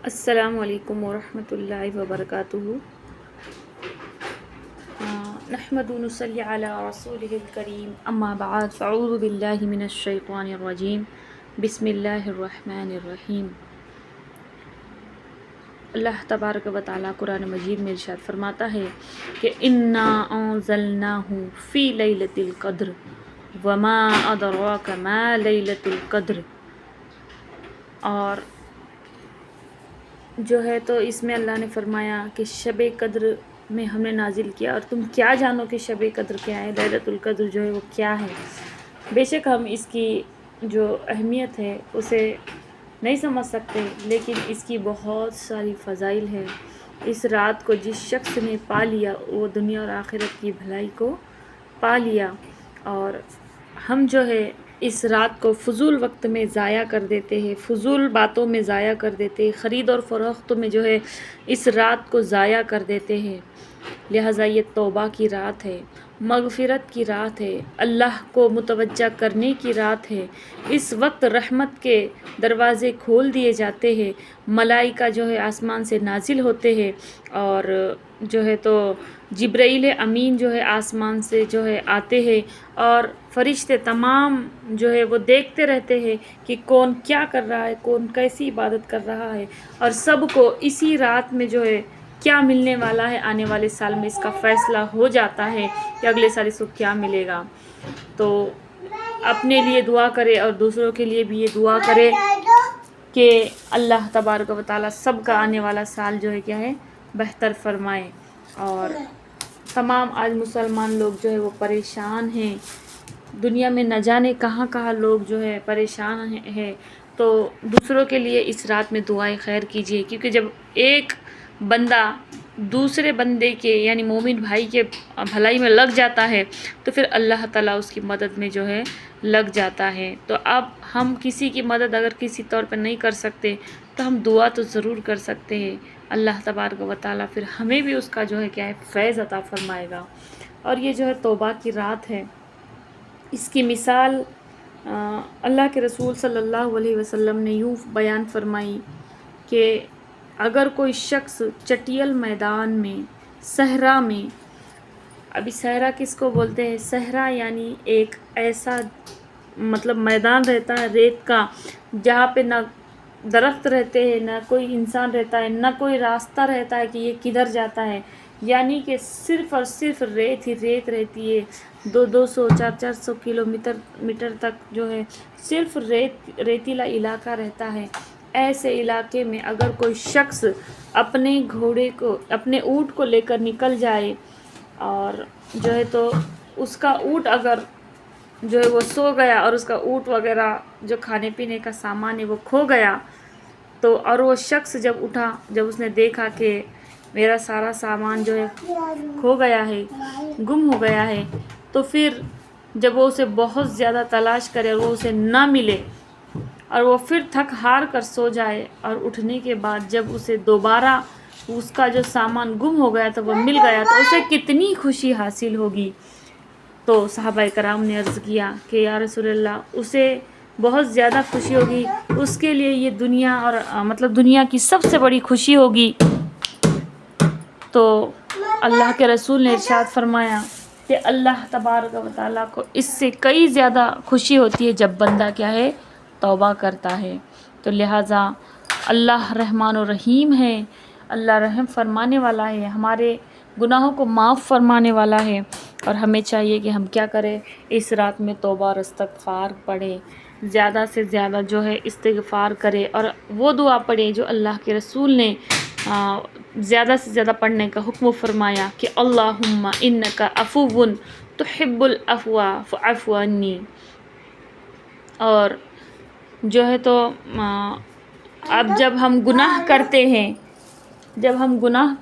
السلام علیکم ورحمۃ اللہ وبرکاتہ۔ نحمد و نصلی علی رسولہ الکریم، اما بعد فاعوذ باللہ من الشیطان الرجیم، بسم اللہ الرحمن الرحیم۔ اللہ تبارک و تعالیٰ قرآن مجید میں ارشاد فرماتا ہے کہ انا انزلناہ فی لیلۃ القدر وما ادراک ما لیلۃ القدر، اور جو ہے تو اس میں اللہ نے فرمایا کہ شب قدر میں ہم نے نازل کیا، اور تم کیا جانو کہ شب قدر کیا ہے، لیلۃ القدر جو ہے وہ کیا ہے۔ بے شک ہم اس کی جو اہمیت ہے اسے نہیں سمجھ سکتے، لیکن اس کی بہت ساری فضائل ہے۔ اس رات کو جس شخص نے پا لیا وہ دنیا اور آخرت کی بھلائی کو پا لیا، اور ہم جو ہے اس رات کو فضول وقت میں ضائع کر دیتے ہیں، فضول باتوں میں ضائع کر دیتے ہیں، خرید اور فروخت میں جو ہے اس رات کو ضائع کر دیتے ہیں۔ لہٰذا یہ توبہ کی رات ہے، مغفرت کی رات ہے، اللہ کو متوجہ کرنے کی رات ہے۔ اس وقت رحمت کے دروازے کھول دیے جاتے ہیں، ملائکہ جو ہے آسمان سے نازل ہوتے ہیں، اور جو ہے تو جبرائیل امین جو ہے آسمان سے جو ہے آتے ہیں، اور فرشتے تمام جو ہے وہ دیکھتے رہتے ہیں کہ کون کیا کر رہا ہے، کون کیسی عبادت کر رہا ہے، اور سب کو اسی رات میں جو ہے کیا ملنے والا ہے، آنے والے سال میں اس کا فیصلہ ہو جاتا ہے کہ اگلے سال اس کو کیا ملے گا۔ تو اپنے لیے دعا کرے اور دوسروں کے لیے بھی یہ دعا کرے کہ اللہ تبارک و تعالیٰ سب کا آنے والا سال جو ہے کیا ہے بہتر فرمائے۔ اور تمام آج مسلمان لوگ جو ہے وہ پریشان ہیں، دنیا میں نہ جانے کہاں کہاں لوگ جو ہے پریشان ہیں، تو دوسروں کے لیے اس رات میں دعائیں خیر کیجیے، کیونکہ جب ایک بندہ دوسرے بندے کے یعنی مومن بھائی کے بھلائی میں لگ جاتا ہے تو پھر اللہ تعالیٰ اس کی مدد میں جو ہے لگ جاتا ہے۔ تو اب ہم کسی کی مدد اگر کسی طور پہ نہیں کر سکتے تو ہم دعا تو ضرور کر سکتے ہیں، اللہ تبارک و تعالیٰ پھر ہمیں بھی اس کا جو ہے کیا ہے فیض عطا فرمائے گا۔ اور یہ جو ہے توبہ کی رات ہے، اس کی مثال اللہ کے رسول صلی اللہ علیہ وسلم نے یوں بیان فرمائی کہ اگر کوئی شخص چٹیل میدان میں، صحرا میں، ابھی صحرا کس کو بولتے ہیں؟ صحرا یعنی ایک ایسا مطلب میدان رہتا ہے ریت کا، جہاں پہ نہ درخت رہتے ہیں، نہ کوئی انسان رہتا ہے، نہ کوئی راستہ رہتا ہے کہ یہ کدھر جاتا ہے، یعنی کہ صرف اور صرف ریت ہی ریت رہتی ہے، 200 400 کلومیٹر تک جو ہے صرف ریتیلا علاقہ رہتا ہے۔ ایسے علاقے میں اگر کوئی شخص اپنے گھوڑے کو، اپنے اونٹ کو لے کر نکل جائے، اور جو ہے تو اس کا اونٹ اگر جو ہے وہ سو گیا اور اس کا اونٹ وغیرہ جو کھانے پینے کا سامان ہے وہ کھو گیا، تو اور وہ شخص جب اٹھا، جب اس نے دیکھا کہ میرا سارا سامان جو ہے کھو گیا ہے، گم ہو گیا ہے، تو پھر جب وہ اسے بہت زیادہ تلاش کرے اور وہ اسے نہ ملے، اور وہ پھر تھک ہار کر سو جائے، اور اٹھنے کے بعد جب اسے دوبارہ اس کا جو سامان گم ہو گیا تو وہ مل گیا تو اسے کتنی خوشی حاصل ہوگی۔ تو صحابہ کرام نے عرض کیا کہ یا رسول اللہ، اسے بہت زیادہ خوشی ہوگی، اس کے لیے یہ دنیا اور مطلب دنیا کی سب سے بڑی خوشی ہوگی۔ تو اللہ کے رسول نے ارشاد فرمایا کہ اللہ تبارک و تعالیٰ کو اس سے کئی زیادہ خوشی ہوتی ہے جب بندہ کیا ہے توبہ کرتا ہے۔ تو لہٰذا اللہ رحمان و رحیم ہے، اللہ رحم فرمانے والا ہے، ہمارے گناہوں کو معاف فرمانے والا ہے، اور ہمیں چاہیے کہ ہم کیا کریں، اس رات میں توبہ اور استغفار پڑھیں، زیادہ سے زیادہ جو ہے استغفار کرے، اور وہ دعا پڑھے جو اللہ کے رسول نے زیادہ سے زیادہ پڑھنے کا حکم فرمایا کہ اللہم انکا عفو تحب العفو فاعف عنی۔ اور جو ہے تو اب جب ہم گناہ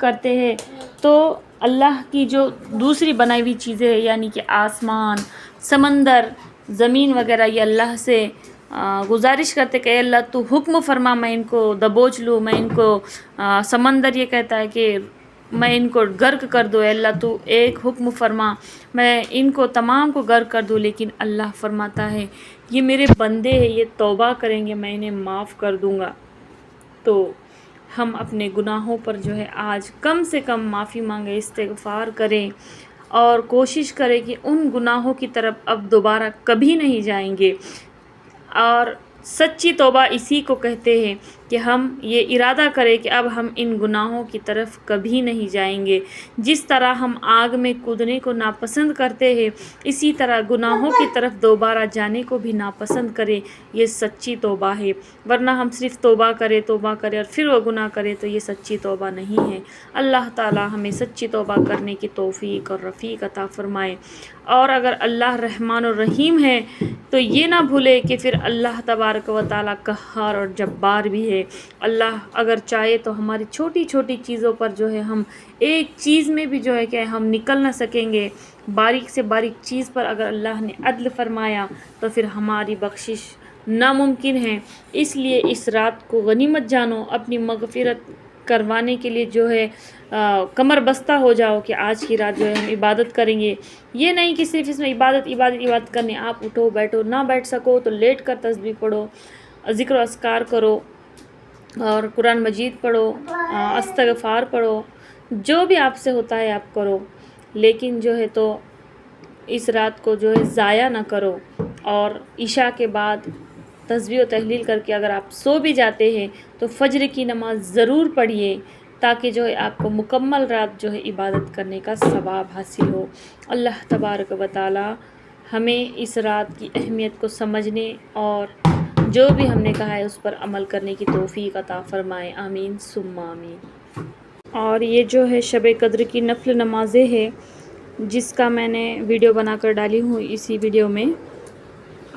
کرتے ہیں تو اللہ کی جو دوسری بنائی ہوئی چیزیں ہیں، یعنی کہ آسمان، سمندر، زمین وغیرہ، یہ اللہ سے گزارش کرتے کہ اے اللہ تو حکم فرما، میں ان کو دبوچ لوں، میں ان کو سمندر یہ کہتا ہے کہ میں ان کو غرق کر دوں، اے اللہ تو ایک حکم فرما، میں ان کو تمام کو غرق کر دوں، لیکن اللہ فرماتا ہے یہ میرے بندے ہیں، یہ توبہ کریں گے میں انہیں معاف کر دوں گا۔ تو ہم اپنے گناہوں پر جو ہے آج کم سے کم معافی مانگیں، استغفار کریں اور کوشش کریں کہ ان گناہوں کی طرف اب دوبارہ کبھی نہیں جائیں گے۔ اور سچی توبہ اسی کو کہتے ہیں کہ ہم یہ ارادہ کریں کہ اب ہم ان گناہوں کی طرف کبھی نہیں جائیں گے۔ جس طرح ہم آگ میں کودنے کو ناپسند کرتے ہیں، اسی طرح گناہوں کی طرف دوبارہ جانے کو بھی ناپسند کریں۔ یہ سچی توبہ ہے، ورنہ ہم صرف توبہ کریں اور پھر وہ گناہ کریں تو یہ سچی توبہ نہیں ہے۔ اللہ تعالی ہمیں سچی توبہ کرنے کی توفیق اور رفیق عطا فرمائے۔ اور اگر اللہ رحمان الرحیم ہے تو یہ نہ بھولے کہ پھر اللہ تبارک و تعالی قہار اور جبار بھی ہے۔ اللہ اگر چاہے تو ہماری چھوٹی چھوٹی چیزوں پر جو ہے ہم ایک چیز میں بھی جو ہے کہ ہم نکل نہ سکیں گے، باریک سے باریک چیز پر اگر اللہ نے عدل فرمایا تو پھر ہماری بخشش ناممکن ہے۔ اس لیے اس رات کو غنیمت جانو، اپنی مغفرت کروانے کے لیے جو ہے کمر بستہ ہو جاؤ کہ آج کی رات جو ہے ہم عبادت کریں گے۔ یہ نہیں کہ صرف اس میں عبادت کرنی، آپ اٹھو بیٹھو، نہ بیٹھ سکو تو لیٹ کر تسبیح پڑھو، ذکر و اذکار کرو اور قرآن مجید پڑھو، استغفار پڑھو، جو بھی آپ سے ہوتا ہے آپ کرو، لیکن جو ہے تو اس رات کو جو ہے ضائع نہ کرو۔ اور عشاء کے بعد تسبیح و تحلیل کر کے اگر آپ سو بھی جاتے ہیں تو فجر کی نماز ضرور پڑھیے، تاکہ جو ہے آپ کو مکمل رات جو ہے عبادت کرنے کا ثواب حاصل ہو۔ اللہ تبارک و تعالی ہمیں اس رات کی اہمیت کو سمجھنے اور جو بھی ہم نے کہا ہے اس پر عمل کرنے کی توفیق عطا فرمائے، آمین ثم آمین۔ اور یہ جو ہے شب قدر کی نفل نمازیں ہیں، جس کا میں نے ویڈیو بنا کر ڈالی ہوں، اسی ویڈیو میں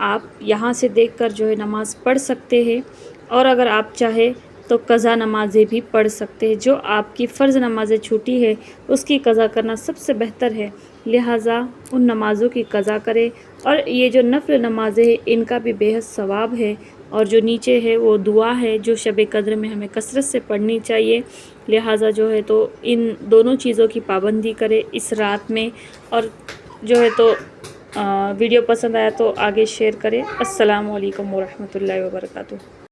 آپ یہاں سے دیکھ کر جو ہے نماز پڑھ سکتے ہیں، اور اگر آپ چاہے تو قضا نمازیں بھی پڑھ سکتے ہیں۔ جو آپ کی فرض نمازیں چھوٹی ہے اس کی قضا کرنا سب سے بہتر ہے، لہٰذا ان نمازوں کی قضا کرے۔ اور یہ جو نفل نمازیں ہیں ان کا بھی بے حد ثواب ہے، اور جو نیچے ہے وہ دعا ہے جو شب قدر میں ہمیں کثرت سے پڑھنی چاہیے، لہٰذا جو ہے تو ان دونوں چیزوں کی پابندی کرے اس رات میں۔ اور جو ہے تو ویڈیو پسند آیا تو آگے شیئر کریں۔ السلام علیکم ورحمۃ اللہ وبرکاتہ۔